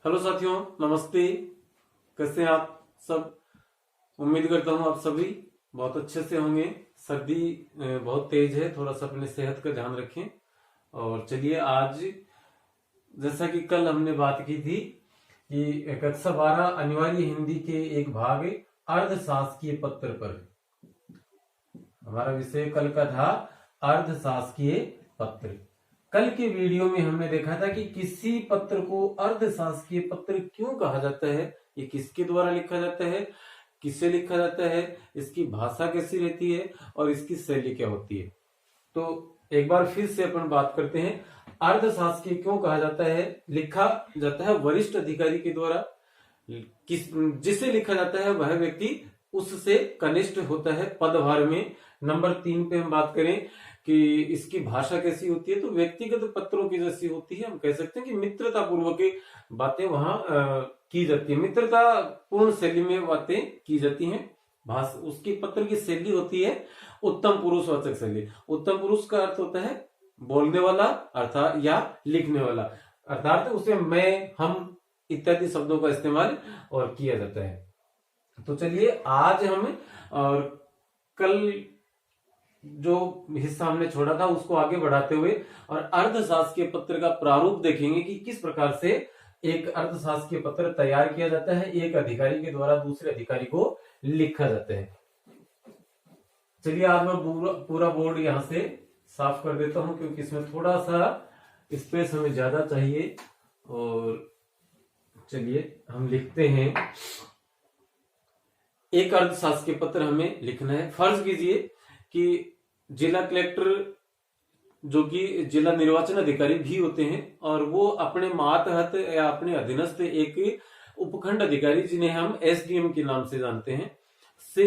Hello साथियों, नमस्ते। कैसे हैं आप सब? उम्मीद करता हूं आप सभी बहुत अच्छे से होंगे। सर्दी बहुत तेज है, थोड़ा सा अपने सेहत का ध्यान रखें। और चलिए, आज जैसा कि कल हमने बात की थी कि कक्षा 12 अनिवार्य हिंदी के एक भाग अर्धशासकीय पत्र पर हमारा विषय कल का था अर्धशासकीय पत्र। कल के वीडियो में हमने देखा था कि किसी पत्र को अर्धशासकीय पत्र क्यों कहा जाता है, ये किसके द्वारा लिखा जाता है, किससे लिखा जाता है, इसकी भाषा कैसी रहती है और इसकी शैली क्या होती है। तो एक बार फिर से अपन बात करते हैं, अर्धशासकीय क्यों कहा जाता है। लिखा जाता है वरिष्ठ अधिकारी के द्वारा। जिसे लिखा जाता है वह व्यक्ति उससे कनिष्ठ होता है पदभार में। नंबर 3 पे हम बात करें कि इसकी भाषा कैसी होती है, तो व्यक्तिगत पत्रों की जैसी होती है। हम कह सकते हैं कि मित्रता पूर्वक बातें वहां की जाती है, मित्रता पूर्ण शैली में बातें की जाती हैं। भाषा उसकी पत्र की शैली होती है उत्तम पुरुषवाचक शैली। उत्तम पुरुष का अर्थ होता है बोलने वाला अर्थात या लिखने वाला, अर्थात उसे मैं, हम इत्यादि शब्दों का इस्तेमाल और किया जाता है। तो चलिए, आज हम और कल जो हिस्सा हमने छोड़ा था उसको आगे बढ़ाते हुए और अर्धशासकीय पत्र का प्रारूप देखेंगे कि किस प्रकार से एक अर्धशासकीय पत्र तैयार किया जाता है, एक अधिकारी के द्वारा दूसरे अधिकारी को लिखा जाता है। चलिए, आज मैं पूरा बोर्ड यहां से साफ कर देता हूं क्योंकि इसमें थोड़ा सा स्पेस हमें ज्यादा चाहिए। और चलिए हम लिखते हैं। एक अर्धशासकीय पत्र हमें लिखना है। फर्ज कीजिए कि जिला कलेक्टर जो कि जिला निर्वाचन अधिकारी भी होते हैं और वो अपने मातहत या अपने अधीनस्थ एक उपखंड अधिकारी, जिन्हें हम एसडीएम के नाम से जानते हैं, से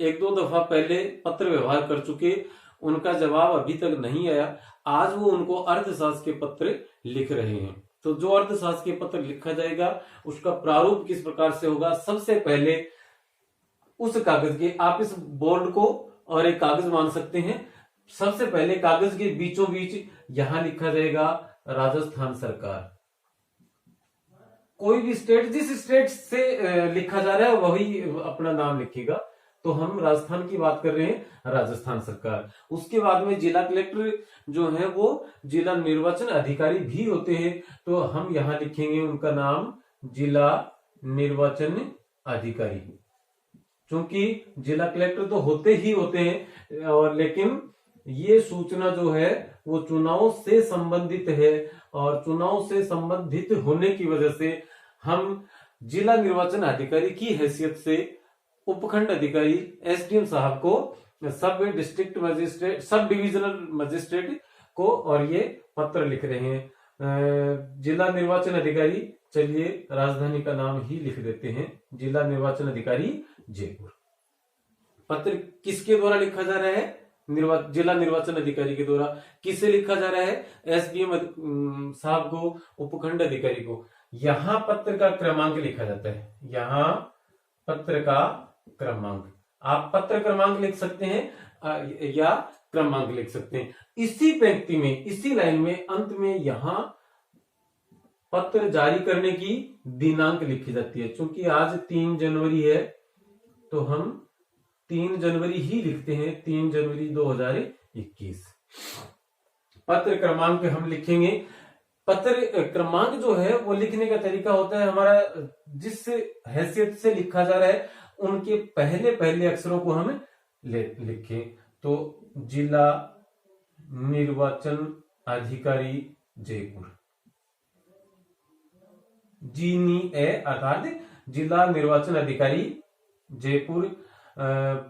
एक दो दफा पहले पत्र व्यवहार कर चुके, उनका जवाब अभी तक नहीं आया। आज वो उनको अर्धशासकीय पत्र लिख रहे हैं। तो जो अर्धशासकीय पत्र लिखा जाएगा उसका प्रारूप किस प्रकार से होगा। सबसे पहले उस कागज के, आप इस बोर्ड को और एक कागज मान सकते हैं, सबसे पहले कागज के बीचों बीच यहां लिखा जाएगा राजस्थान सरकार। कोई भी स्टेट, जिस स्टेट से लिखा जा रहा है वही अपना नाम लिखेगा। तो हम राजस्थान की बात कर रहे हैं, राजस्थान सरकार। उसके बाद में जिला कलेक्टर जो है वो जिला निर्वाचन अधिकारी भी होते हैं, तो हम यहां लिखेंगे उनका नाम जिला निर्वाचन अधिकारी। क्योंकि जिला कलेक्टर तो होते ही होते हैं, और लेकिन ये सूचना जो है वो चुनाव से संबंधित है, और चुनाव से संबंधित होने की वजह से हम जिला निर्वाचन अधिकारी की हैसियत से उपखंड अधिकारी एसडीएम साहब को, सब district magistrate, sub divisional magistrate को, और ये पत्र लिख रहे हैं जिला निर्वाचन अधिकारी। चलिए, राजधानी का नाम ही लिख देते हैं, जिला निर्वाचन अधिकारी जयपुर। पत्र किसके द्वारा लिखा जा रहा है? जिला निर्वाचन अधिकारी के द्वारा। किसे लिखा जा रहा है? एसडीएम साहब को, उपखंड अधिकारी को। यहां पत्र का क्रमांक लिखा जाता है, यहां पत्र का क्रमांक। आप पत्र क्रमांक लिख सकते हैं या क्रमांक लिख सकते हैं। इसी पंक्ति में, इसी लाइन में अंत में यहां पत्र जारी करने की दिनांक लिखी जाती है। क्योंकि आज 3 जनवरी है तो हम 3 जनवरी ही लिखते हैं, 3 जनवरी 2021। पत्र क्रमांक हम लिखेंगे। पत्र क्रमांक जो है वो लिखने का तरीका होता है हमारा, जिस हैसियत से लिखा जा रहा है उनके पहले पहले अक्षरों को हम लिखें। तो जिला निर्वाचन अधिकारी जयपुर, अर्थात जिला निर्वाचन अधिकारी जयपुर।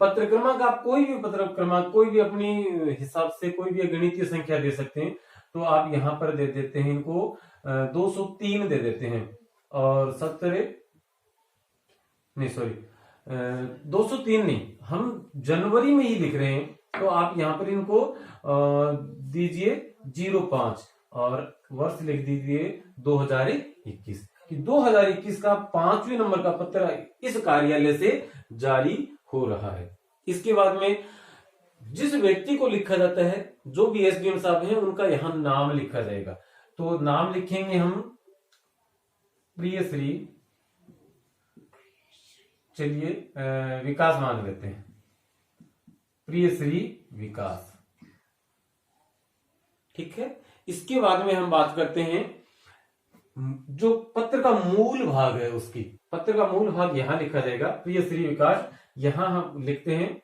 पत्र क्रमांक, आप कोई भी पत्र क्रमांक, कोई भी अपनी हिसाब से कोई भी गणितीय संख्या दे सकते हैं। तो आप यहां पर दे देते हैं इनको 203 दे देते हैं, और 203 नहीं, हम जनवरी में ही लिख रहे हैं। तो आप यहां पर इनको दीजिए 05 और वर्ष लिख दीजिए 2021, कि 2021 का 5वें नंबर का पत्र इस कार्यालय से जारी हो रहा है। इसके बाद में जिस व्यक्ति को लिखा जाता है, जो भी एसडीएम साहब हैं, उनका यहां नाम लिखा जाएगा। तो नाम लिखेंगे हम प्रिय श्री, चलिए विकास मान लेते हैं, प्रिय श्री विकास। ठीक है, इसके बाद में हम बात करते हैं जो पत्र का मूल भाग है उसकी। पत्र का मूल भाग यहां लिखा जाएगा, प्रिय श्री विकास। यहां हम लिखते हैं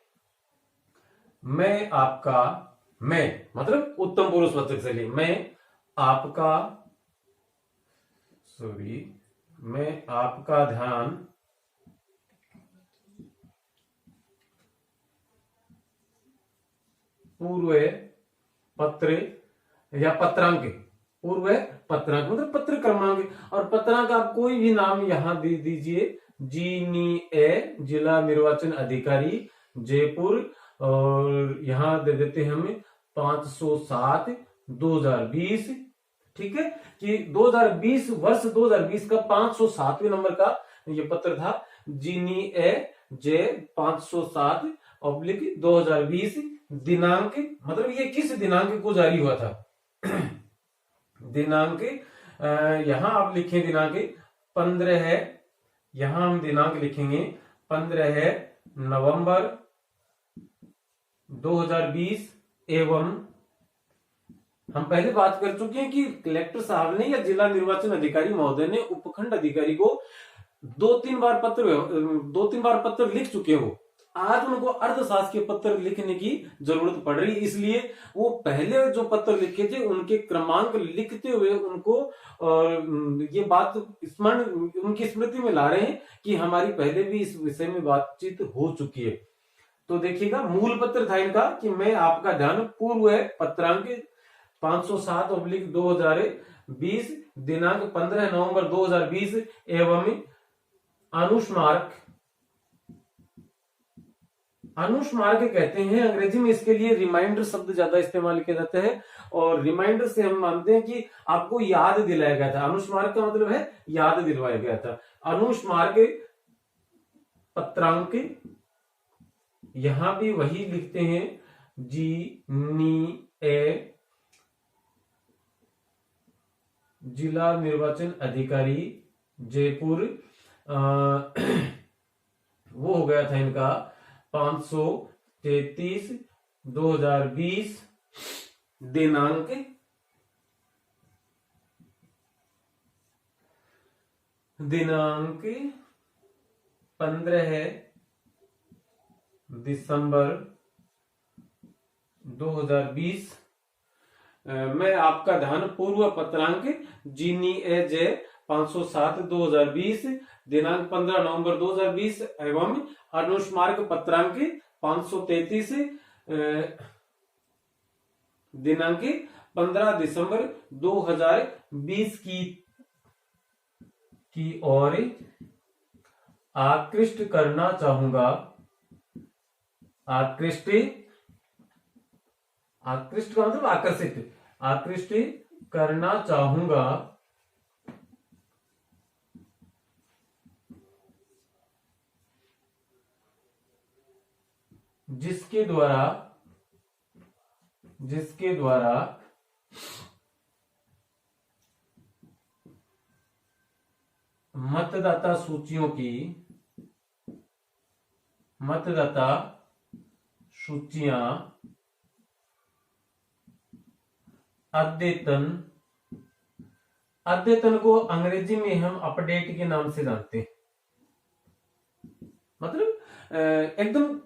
मैं आपका, मैं मतलब उत्तम पुरुष वाचक से लिए, मैं आपका, सॉरी, मैं आपका ध्यान पूर्व पत्र या पत्रांक, पूर्व पत्रांक मतलब पत्र क्रमांक, और पत्रांक आप कोई भी नाम यहां दे दीजिए, जीनीए जिला निर्वाचन अधिकारी जयपुर, और यहां दे देते हैं हमें 507/2020। ठीक है, कि 2020 वर्ष 2020 का 507वें नंबर का ये पत्र था, जीनीए जे 507/2020। दिनांक मतलब ये किस दिनांक को जारी हुआ था दिनांक यहां आप लिखें दिनांक 15 है, यहां हम दिनांक लिखेंगे 15 नवंबर 2020 एवं हम पहले बात कर चुके हैं कि कलेक्टर साहब ने या जिला निर्वाचन अधिकारी महोदय ने उपखंड अधिकारी को 2-3 बार पत्र लिख चुके हैं। वो आज उनको अर्धशासकीय पत्र लिखने की जरूरत पड़ रही, इसलिए वो पहले जो पत्र लिखे थे उनके क्रमांक लिखते हुए उनको ये बात स्मरण उनकी स्मृति में ला रहे हैं कि हमारी पहले भी इस विषय में बातचीत हो चुकी है। तो देखिएगा, मूल पत्र था इनका कि मैं आपका ध्यान पूर्व पत्रांक 507/2020 दिनांक 15 नवंबर 2020 एवं अनुस्मारक कहते हैं अंग्रेजी में, इसके लिए रिमाइंडर शब्द ज्यादा इस्तेमाल किया जाता है, और रिमाइंडर से हम मानते हैं कि आपको याद दिलाया गया था। अनुस्मारक का मतलब है याद दिलवाया गया था। अनुस्मारक पत्रांक यहां भी वही लिखते हैं, जीनीए जिला निर्वाचन अधिकारी जयपुर, वो हो गया था इनका 533/2020। दिनांक दिनांक 15 दिसंबर 2020। मैं आपका ध्यान पूर्व पत्रांक जीनीए जे 507/2020 दिनांक 15 नवंबर 2020 एवं अनुस्मारक पत्रांक 533 दिनांक 15 दिसंबर 2020 की ओर आकृष्ट करना चाहूंगा। आकृष्ट का मतलब आकर्षित, आकृष्ट करना चाहूंगा जिसके द्वारा मतदाता सूचियां अद्यतन को अंग्रेजी में हम अपडेट के नाम से जानते हैं। मतलब एकदम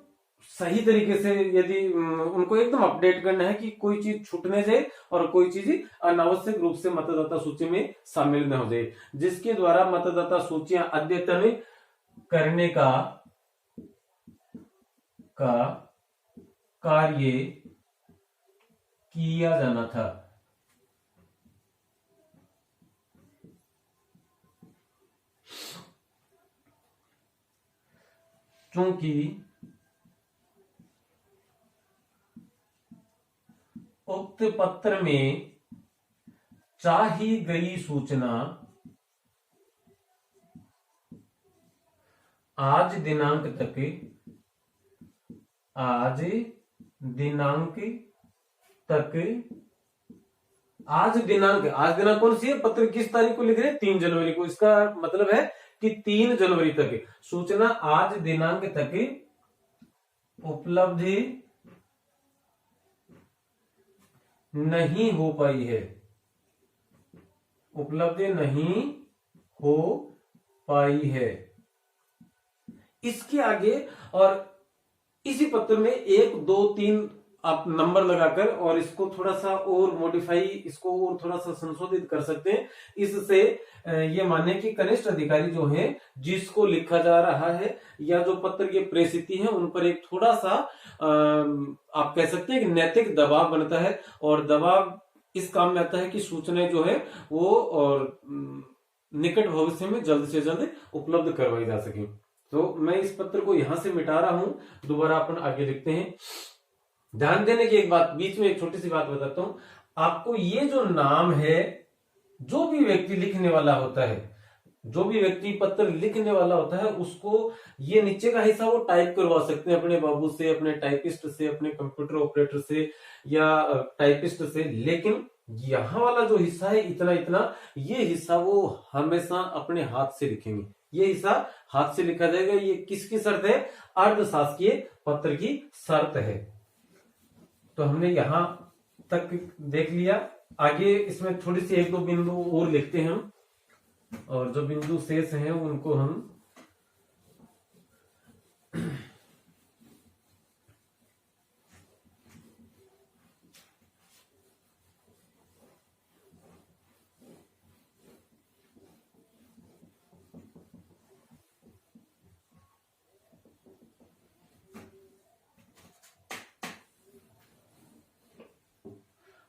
सही तरीके से यदि उनको एकदम अपडेट करना है कि कोई चीज छूटने जाए और कोई चीज अनावश्यक रूप से मतदाता सूची में शामिल न हो जाए, जिसके द्वारा मतदाता सूचियां अद्यतन करने का कार्य किया जाना था। चूंकि उक्त पत्र में चाही गई सूचना आज दिनांक तक आज दिनांक कौन सी है? पत्र किस तारीख को लिख रहे हैं? 3 जनवरी को। इसका मतलब है कि 3 जनवरी तक सूचना आज दिनांक तक उपलब्ध नहीं हो पाई है, उपलब्ध नहीं हो पाई है। इसके आगे और इसी पत्र में 1, 2, 3 आप नंबर लगाकर और इसको थोड़ा सा और मॉडिफाई, इसको और थोड़ा सा संशोधित कर सकते हैं। इससे ये माने कि कनिष्ठ अधिकारी जो है, जिसको लिखा जा रहा है या जो पत्र की प्रेषित है, उन पर एक थोड़ा सा आप कह सकते हैं कि नैतिक दबाव बनता है। और दबाव इस काम में आता है कि सूचनाएं जो है वो और निकट भविष्य में जल्द से जल्द उपलब्ध करवाई जा सके। तो मैं इस पत्र को यहां से मिटा रहा हूं, दोबारा अपन आगे लिखते हैं। ध्यान देने की एक बात, बीच में एक छोटी सी बात बताता हूं आपको। ये जो नाम है, जो भी व्यक्ति लिखने वाला होता है, जो भी व्यक्ति पत्र लिखने वाला होता है, उसको ये नीचे का हिस्सा वो टाइप करवा सकते हैं अपने बाबू से, अपने टाइपिस्ट से, अपने कंप्यूटर ऑपरेटर से या टाइपिस्ट से। लेकिन यहां वाला जो हिस्सा है, इतना इतना, ये हिस्सा वो हमेशा अपने हाथ से लिखेंगे। ये हिस्सा हाथ से लिखा जाएगा। ये किसकी शर्त है? अर्धशासकीय पत्र की शर्त है। तो हमने यहां तक देख लिया। आगे इसमें थोड़ी सी 1-2 बिंदु और लिखते हैं हम, और जो बिंदु शेष हैं उनको हम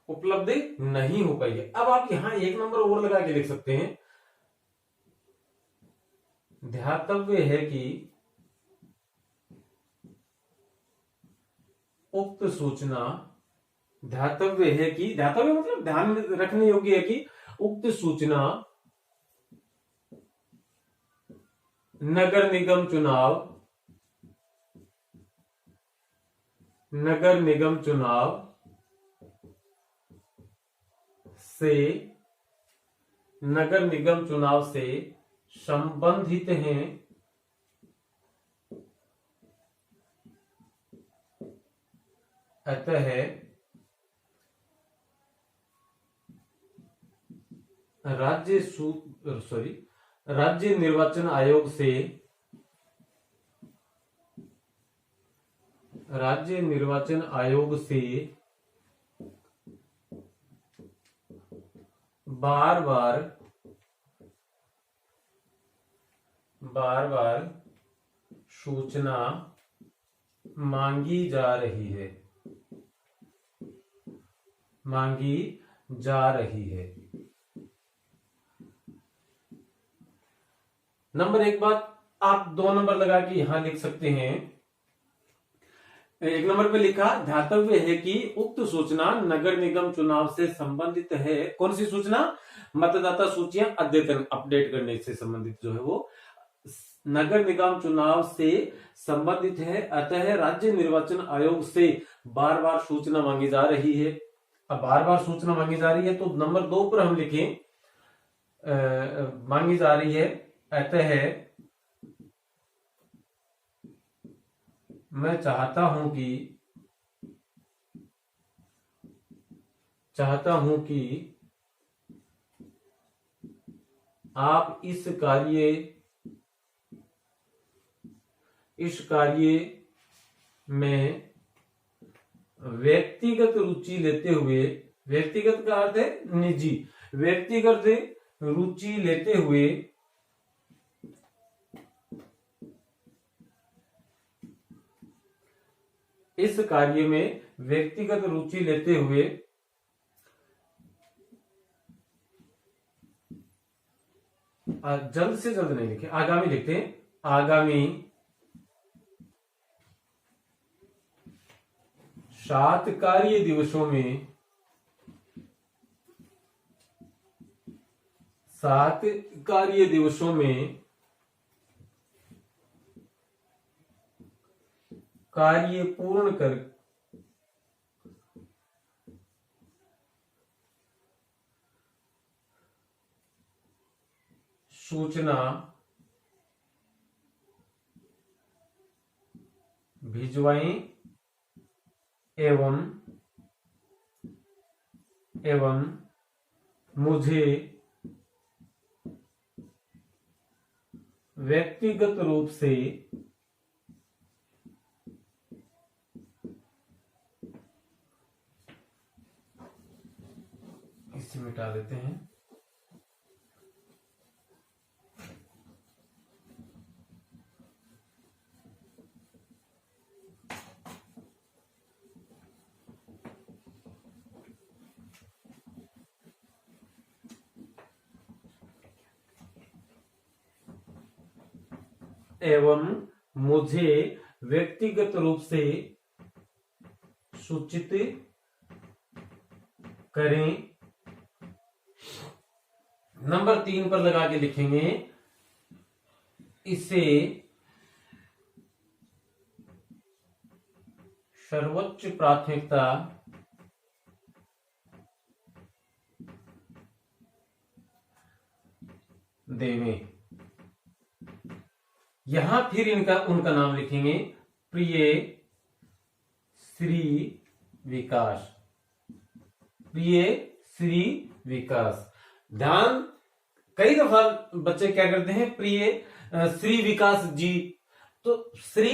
उपलब्धि नहीं हो पाई है। अब आप यहां 1 नंबर और लगा के लिख सकते हैं। ध्यातव्य है कि उक्त सूचना, ध्यातव्य है कि, ध्यातव्य मतलब ध्यान में रखने योग्य है कि उक्त सूचना नगर निगम चुनाव नगर निगम चुनाव से संबंधित हैं, अतः राज्य निर्वाचन आयोग से बार बार सूचना मांगी जा रही है। नंबर 1 बात आप 2 नंबर लगा के यहां लिख सकते हैं। 1 नंबर पे लिखा, ध्यातव्य है कि उक्त सूचना नगर निगम चुनाव से संबंधित है। कौन सी सूचना? मतदाता सूचियां अद्यतन, अपडेट करने से संबंधित जो है वो नगर निगम चुनाव से संबंधित है, अतः राज्य निर्वाचन आयोग से बार बार सूचना मांगी जा रही है। अब बार बार सूचना मांगी जा रही है, तो नंबर 2 पर हम लिखें मांगी जा रही है, अतः मैं चाहता हूं कि आप इस कार्य में व्यक्तिगत रुचि लेते हुए, व्यक्तिगत का अर्थ है निजी, व्यक्तिगत रुचि लेते हुए इस कार्य में व्यक्तिगत रुचि लेते हुए जल्द से जल्द नहीं लिखे, आगामी लिखते हैं, आगामी 7 कार्य दिवसों में 7 कार्य दिवसों में कार्य पूर्ण सूचना भिजवाई एवं मुझे व्यक्तिगत रूप से इसे मिटा देते हैं। एवं मुझे व्यक्तिगत रूप से सूचित करें। नंबर 3 पर लगा के लिखेंगे, इसे सर्वोच्च प्राथमिकता देवें। यहां फिर उनका नाम लिखेंगे, प्रिय श्री विकास, प्रिय श्री विकास। ध्यान, कई दफा बच्चे क्या करते हैं, प्रिय श्री विकास जी, तो श्री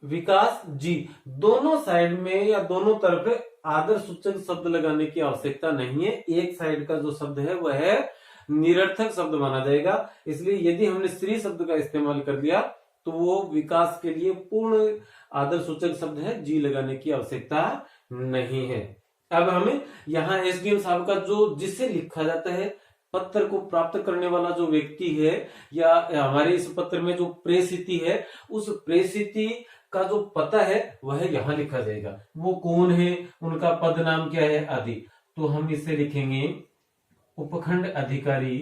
विकास जी दोनों साइड में या दोनों तरफ आदर सूचक शब्द लगाने की आवश्यकता नहीं है। एक साइड का जो शब्द है वह निरर्थक शब्द माना जाएगा। इसलिए यदि हमने श्री शब्द का इस्तेमाल कर दिया तो वो विकास के लिए पूर्ण आदर सूचक शब्द है, जी लगाने की आवश्यकता नहीं है। अब हमें यहाँ एसडीएम साहब का जो जिससे लिखा जाता है, पत्र को प्राप्त करने वाला जो व्यक्ति है या हमारे इस पत्र में जो प्रेषिती है, उस प्रेषिती का जो पता है वह यहाँ लिखा जाएगा। वो कौन है, उनका पद नाम क्या है आदि। तो हम इसे लिखेंगे, उपखंड अधिकारी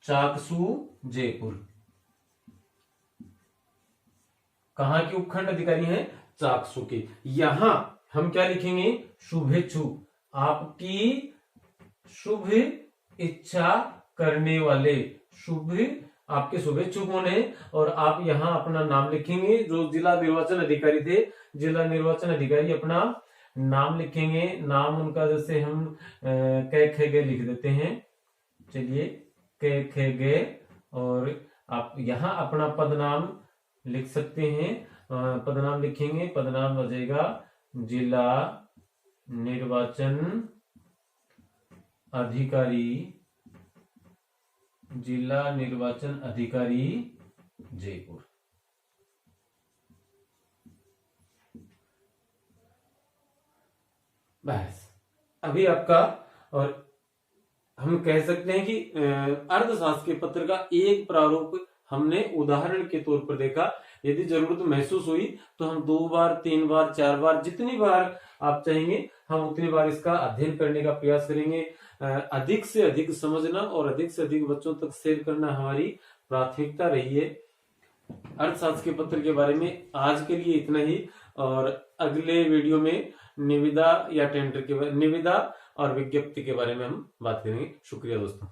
चाकसू जयपुर। कहां के उपखंड अधिकारी हैं, चाकसू के। यहां हम क्या लिखेंगे, शुभेच्छु, आपकी शुभ इच्छा करने वाले, शुभ आपके शुभेच्छु कौन है, और आप यहां अपना नाम लिखेंगे। जो जिला निर्वाचन अधिकारी थे, जिला निर्वाचन अधिकारी अपना नाम लिखेंगे। नाम उनका जैसे हम कै लिख देते हैं, चलिए कै, और आप यहां अपना पद नाम लिख सकते हैं। पदनाम लिखेंगे, पदनाम हो जाएगा जिला निर्वाचन अधिकारी, जिला निर्वाचन अधिकारी जयपुर। बस अभी आपका, और हम कह सकते हैं कि अर्थशास्त्र के पत्र का एक प्रारूप हमने उदाहरण के तौर पर देखा। यदि जरूरत महसूस हुई तो हम 2 बार 3 बार 4 बार जितनी बार आप चाहेंगे हम उतनी बार इसका अध्ययन करने का प्रयास करेंगे। अधिक से अधिक समझना और अधिक से अधिक बच्चों तक शेयर करना हमारी प्राथमिकता रही है। अर्थशास्त्र के पत्र के बारे में आज के लिए इतना ही, और अगले वीडियो में निविदा या टेंडर के निविदा और विज्ञप्ति के बारे में हम बात करेंगे। शुक्रिया दोस्तों।